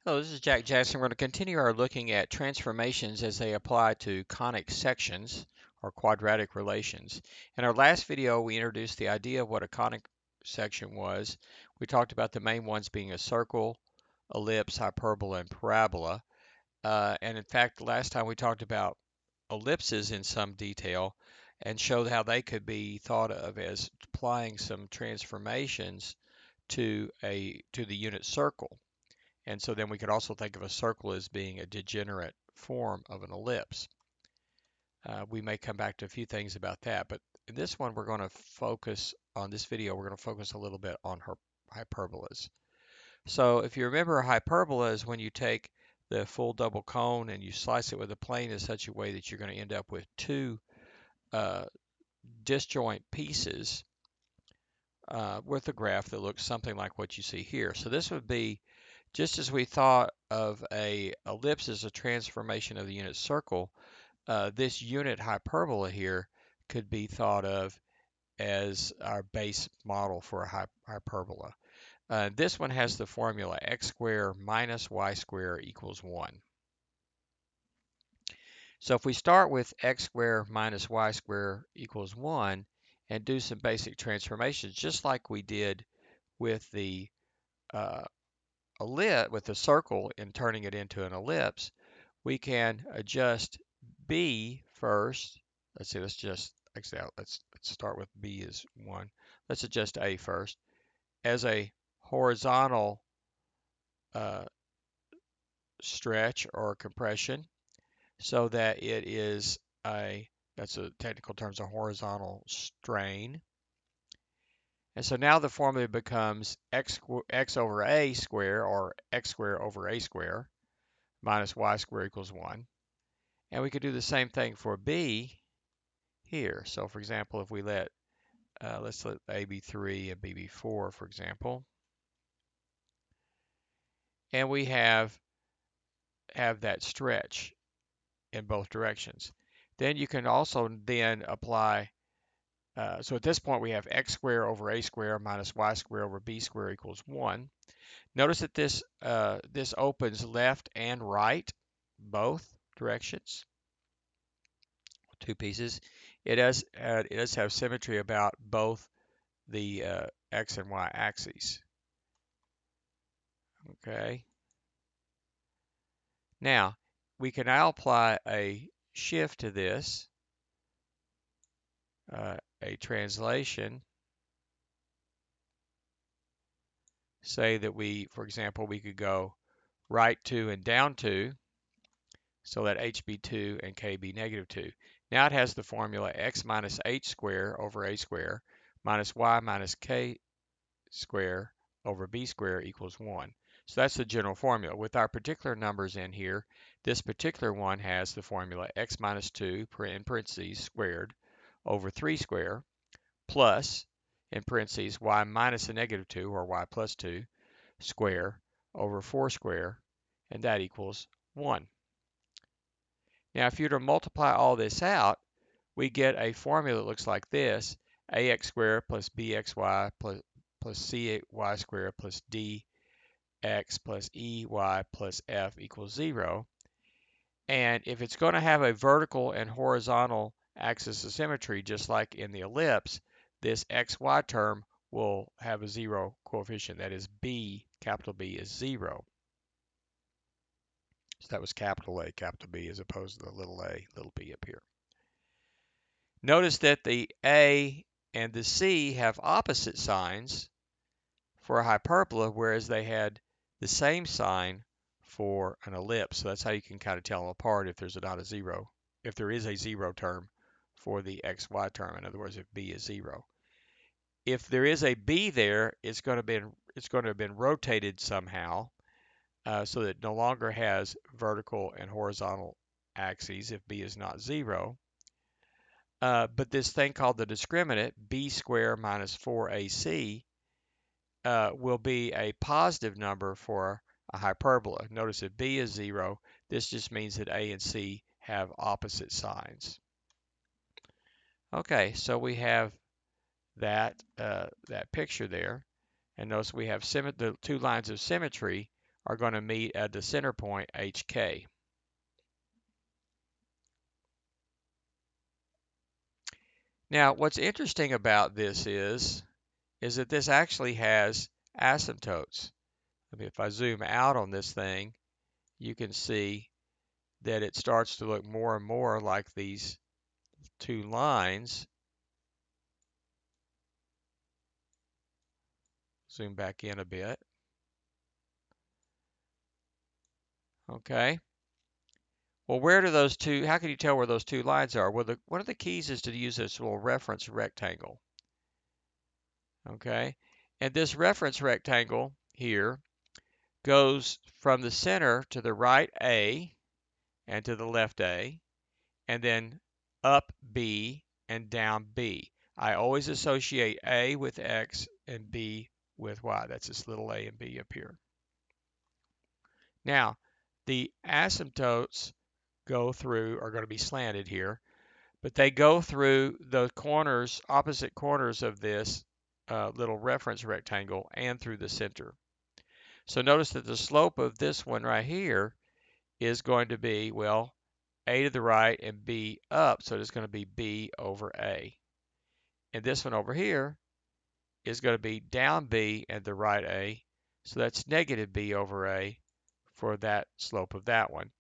Hello, this is Jack Jackson. We're going to continue our looking at transformations as they apply to conic sections or quadratic relations. In our last video, we introduced the idea of what a conic section was. We talked about the main ones being a circle, ellipse, hyperbola, and parabola. And in fact, last time we talked about ellipses in some detail and showed how they could be thought of as applying some transformations to the unit circle. And so then we could also think of a circle as being a degenerate form of an ellipse. We may come back to a few things about that, but in this one, we're going to focus on this video, we're going to focus a little bit on hyperbolas. So if you remember, a hyperbola is when you take the full double cone and you slice it with a plane in such a way that you're going to end up with two disjoint pieces with a graph that looks something like what you see here. So this would be just as we thought of a ellipse as a transformation of the unit circle, this unit hyperbola here could be thought of as our base model for a hyperbola. This one has the formula x squared minus y squared equals 1. So if we start with x squared minus y squared equals 1 and do some basic transformations, just like we did with the with the circle and turning it into an ellipse, we can adjust B first. Let's see, let's start with B as 1. Let's adjust A first as a horizontal uh, stretch or compression so that it is that's a technical terms, a horizontal strain. And so now the formula becomes x over a squared, or x squared over a squared, minus y squared equals 1. And we could do the same thing for b here. So for example, if we let's let a be 3 and b be 4, for example, and we have that stretch in both directions. Then you can also then apply, so at this point we have x squared over a squared minus y squared over b squared equals 1. Notice that this opens left and right, both directions, two pieces. It does have symmetry about both the x and y axes. Okay. Now we can now apply a shift to this, a translation. Say that for example, we could go right 2 and down 2, so let h be 2 and k be negative 2. Now it has the formula x minus h squared over a squared minus y minus k squared over b squared equals 1. So that's the general formula. With our particular numbers in here, this particular one has the formula x minus 2 in parentheses squared over 3 squared plus, in parentheses, y minus a negative 2, or y plus 2 squared over 4 squared, and that equals 1. Now, if you were to multiply all this out, we get a formula that looks like this: ax squared plus bxy plus cy squared plus dx plus ey plus f equals 0. And if it's going to have a vertical and horizontal axis of symmetry, just like in the ellipse, this xy term will have a 0 coefficient. That is, b, capital B, is 0. So that was capital A, capital B, as opposed to the little a, little b up here. Notice that the A and the C have opposite signs for a hyperbola, whereas they had the same sign for an ellipse. So that's how you can kind of tell them apart if there's not a 0, if there is a 0 term for the xy term. In other words, if B is 0. If there is a B there, it's going to have been rotated somehow, so that it no longer has vertical and horizontal axes if B is not 0. But this thing called the discriminant, b squared minus 4ac, will be a positive number for a hyperbola. Notice if b is 0, this just means that a and c have opposite signs. Okay, so we have that picture there. And notice we have the two lines of symmetry are going to meet at the center point HK. Now, what's interesting about this is that this actually has asymptotes. I mean, if I zoom out on this thing, you can see that it starts to look more and more like these two lines. Zoom back in a bit. Okay. Well, where do those two, how can you tell where those two lines are? Well, one of the keys is to use this little reference rectangle. Okay. And this reference rectangle here goes from the center to the right A and to the left A, and then up B and down B. I always associate A with X and B with Y. That's this little a and b up here. Now, the asymptotes are going to be slanted here, but they go through the corners, opposite corners of this little reference rectangle and through the center. So notice that the slope of this one right here is going to be, well, A to the right and B up, so it's going to be B over A. And this one over here is going to be down B and the right A, so that's negative B over A for that slope of that one.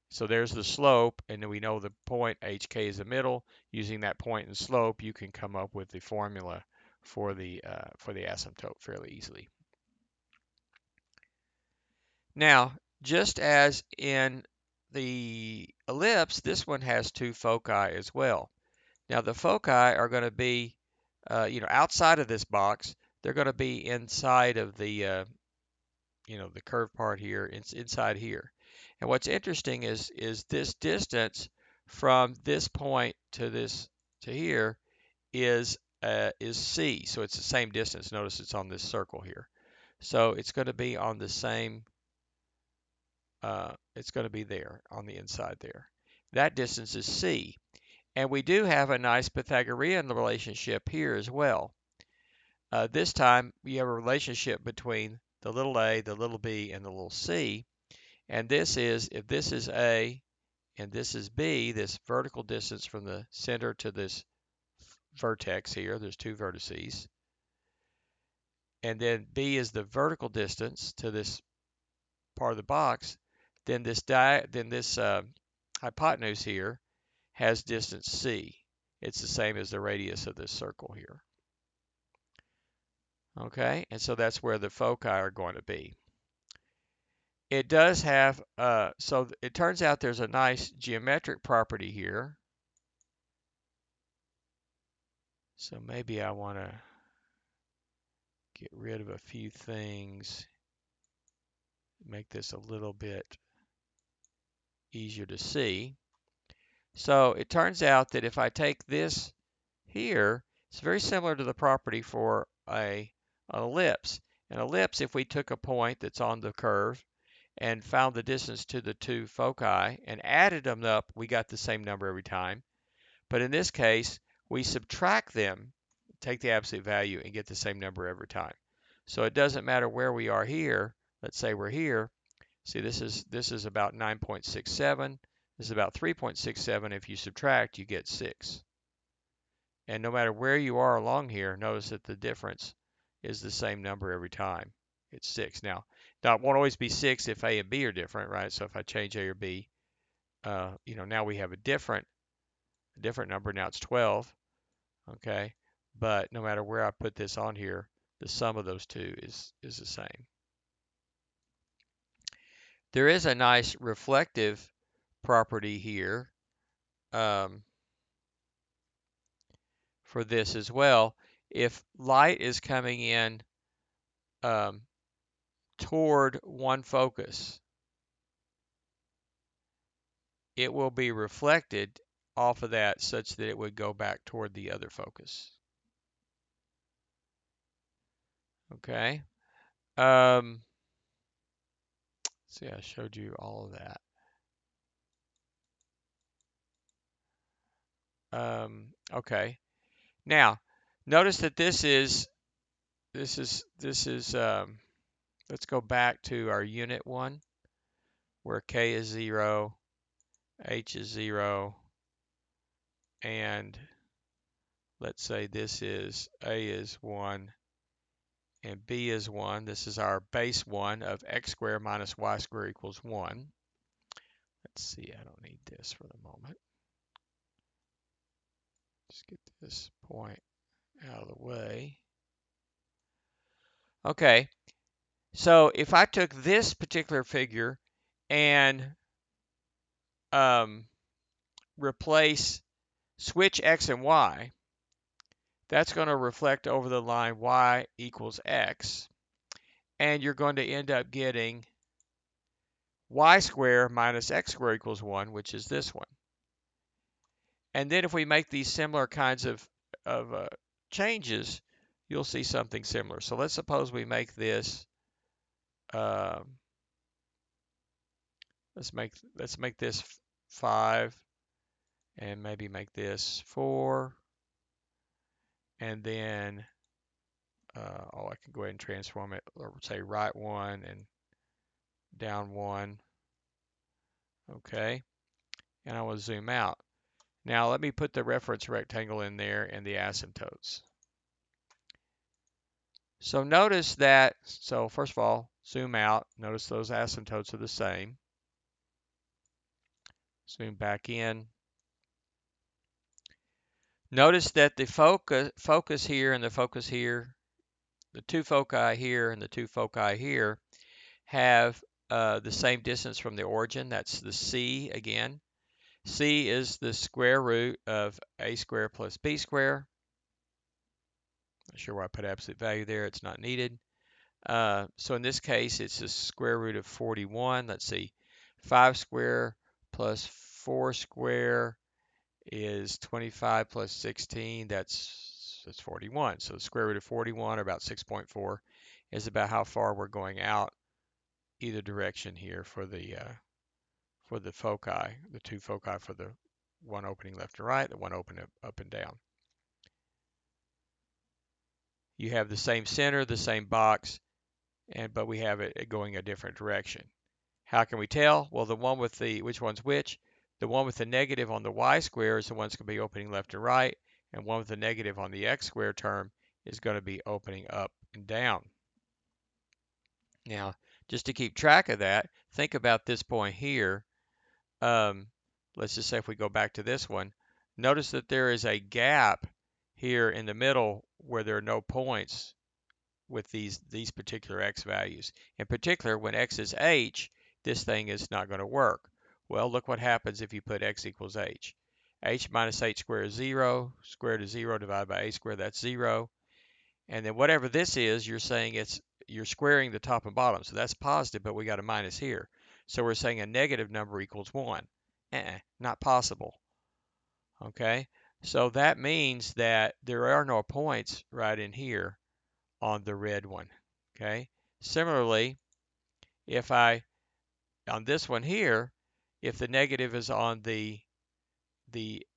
So there's the slope, and then we know the point HK is the middle. Using that point and slope, you can come up with the formula for the asymptote fairly easily. Now, just as in the ellipse, this one has two foci as well. Now, the foci are going to be, outside of this box. They're going to be inside of the, the curved part here, inside here. And what's interesting is this distance from this point to this to here is C. So it's the same distance. Notice it's on this circle here. So it's going to be on the same. It's going to be there on the inside there. That distance is C. And we do have a nice Pythagorean relationship here as well. This time we have a relationship between the little a, the little b, and the little c. And this is, if this is A and this is B, this vertical distance from the center to this vertex here, there's two vertices. And then B is the vertical distance to this part of the box. Then this hypotenuse here has distance C. It's the same as the radius of this circle here. Okay, and so that's where the foci are going to be. It does have, so it turns out there's a nice geometric property here. So maybe I want to get rid of a few things, make this a little bit easier to see. So it turns out that if I take this here, it's very similar to the property for an ellipse. An ellipse, if we took a point that's on the curve and found the distance to the two foci and added them up, we got the same number every time. But in this case, we subtract them, take the absolute value, and get the same number every time. So it doesn't matter where we are here. Let's say we're here. See, this is about 9.67. This is about 3.67. If you subtract, you get 6. And no matter where you are along here, notice that the difference is the same number every time. It's 6. Now it won't always be 6 if A and B are different, right? So if I change A or B, now we have a different number. Now it's 12. Okay, but no matter where I put this on here, the sum of those two is the same. There is a nice reflective property here for this as well. If light is coming in toward one focus, it will be reflected off of that such that it would go back toward the other focus. Okay. See, I showed you all of that. Okay. Now, notice that this is let's go back to our unit one where k is 0, h is 0, and let's say this is a is 1 and b is 1. This is our base 1 of x squared minus y squared equals 1. Let's see, I don't need this for the moment. Just get this point out of the way. Okay, so if I took this particular figure and replace switch x and y, that's going to reflect over the line y equals x, and you're going to end up getting y squared minus x squared equals 1, which is this one. And then if we make these similar kinds of changes, you'll see something similar. So let's suppose we make this, let's make this 5, and maybe make this 4, and then I can go ahead and transform it, or say right 1 and down 1. Okay, and I will zoom out. Now let me put the reference rectangle in there and the asymptotes. So notice that, so first of all, zoom out. Notice those asymptotes are the same. Zoom back in. Notice that the focus here and the focus here, the two foci here and the two foci here, have the same distance from the origin. That's the c again. C is the square root of a squared plus b squared. Not sure why I put absolute value there. It's not needed. So in this case, it's the square root of 41. Let's see. 5 square plus 4 square is 25 plus 16. That's 41. So the square root of 41, or about 6.4, is about how far we're going out either direction here for the foci, the two foci, for the one opening left and right, the one opening up and down. You have the same center, the same box, but we have it going a different direction. How can we tell? Well, the one with which one's which? The one with the negative on the y square is the one that's going to be opening left and right, and one with the negative on the x square term is going to be opening up and down. Now, just to keep track of that, think about this point here. Let's just say if we go back to this one, notice that there is a gap here in the middle where there are no points with these particular x values. In particular, when x is h, this thing is not going to work. Well, look what happens if you put x equals h. H minus h squared is 0. Square root of 0 divided by a squared, that's 0. And then whatever this is, you're saying you're squaring the top and bottom. So that's positive, but we got a minus here. So we're saying a negative number equals 1. Not possible. Okay, so that means that there are no points right in here on the red one. Okay, similarly, if on this one here, if the negative is on the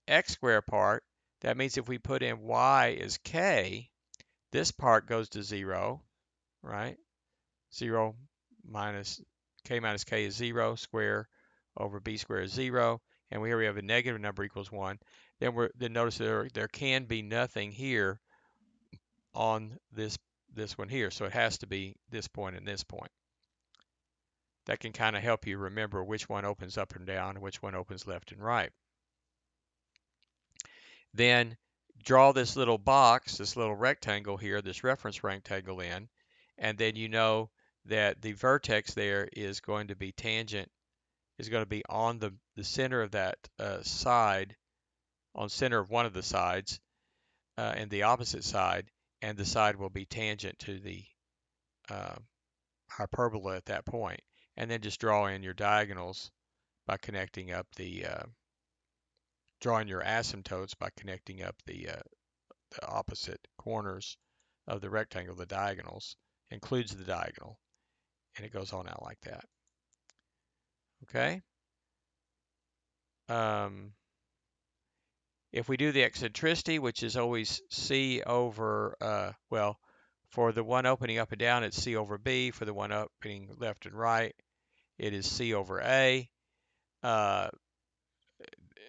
x squared part, that means if we put in y is k, this part goes to 0, right? 0 minus k is 0, square over b squared is 0, and here we have a negative number equals 1. Then notice there can be nothing here on this one here, so it has to be this point and this point. That can kind of help you remember which one opens up and down and which one opens left and right. Then draw this little box, this little rectangle here, this reference rectangle in, and then you know that the vertex there is going to be tangent, is going to be on the center of that side, on center of one of the sides, and the opposite side, and the side will be tangent to the hyperbola at that point. And then just draw in your diagonals by connecting up drawing your asymptotes by connecting up the opposite corners of the rectangle, the diagonals, includes the diagonal, and it goes on out like that. Okay. If we do the eccentricity, which is always c over, well, For the one opening up and down, it's C over B. For the one opening left and right, it is C over A. Uh,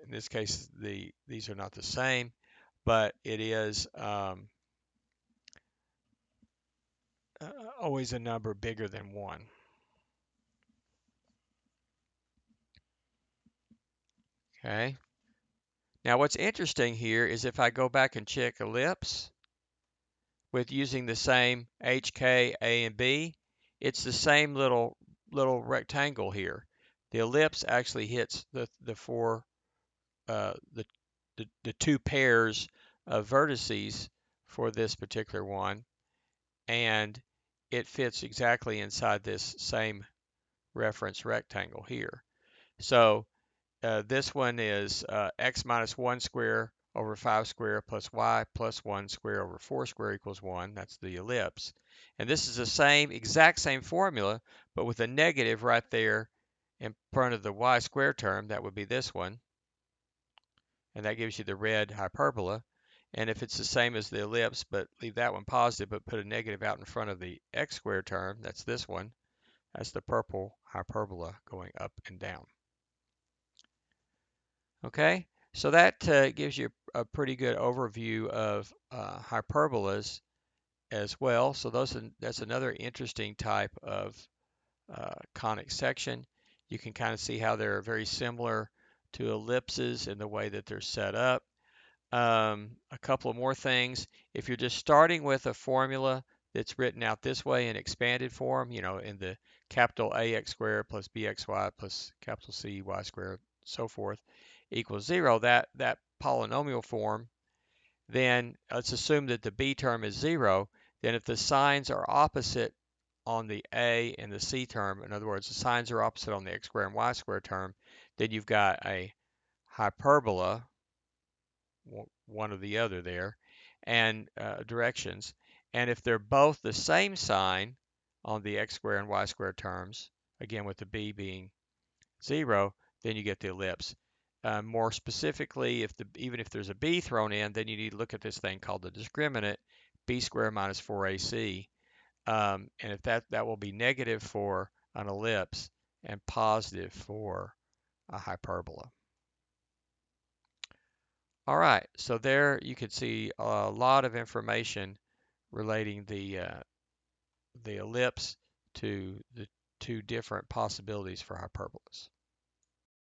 in this case, these are not the same, but it is always a number bigger than 1. Okay. Now what's interesting here is if I go back and check ellipse with using the same H, K, A, and B, it's the same little rectangle here. The ellipse actually hits the four the two pairs of vertices for this particular one, and it fits exactly inside this same reference rectangle here. So this one is x minus 1 square over 5 square plus y plus 1 square over 4 square equals 1. That's the ellipse. And this is the exact same formula, but with a negative right there in front of the y squared term. That would be this one. And that gives you the red hyperbola. And if it's the same as the ellipse, but leave that one positive, but put a negative out in front of the x squared term, that's this one. That's the purple hyperbola going up and down. Okay, so that gives you a pretty good overview of hyperbolas as well. So that's another interesting type of conic section. You can kind of see how they're very similar to ellipses in the way that they're set up. A couple of more things. If you're just starting with a formula that's written out this way in expanded form, you know, in the capital AX squared plus BXY plus capital CY squared, so forth, equals 0, that polynomial form, then let's assume that the B term is 0. Then if the signs are opposite on the A and the C term, in other words, the signs are opposite on the X squared and Y squared term, then you've got a hyperbola, one or the other there, and directions. And if they're both the same sign on the X squared and Y squared terms, again with the B being 0, then you get the ellipse. More specifically, even if there's a b thrown in, then you need to look at this thing called the discriminant, b squared minus 4ac. And if that will be negative for an ellipse and positive for a hyperbola. All right, so there you can see a lot of information relating the ellipse to the two different possibilities for hyperbolas.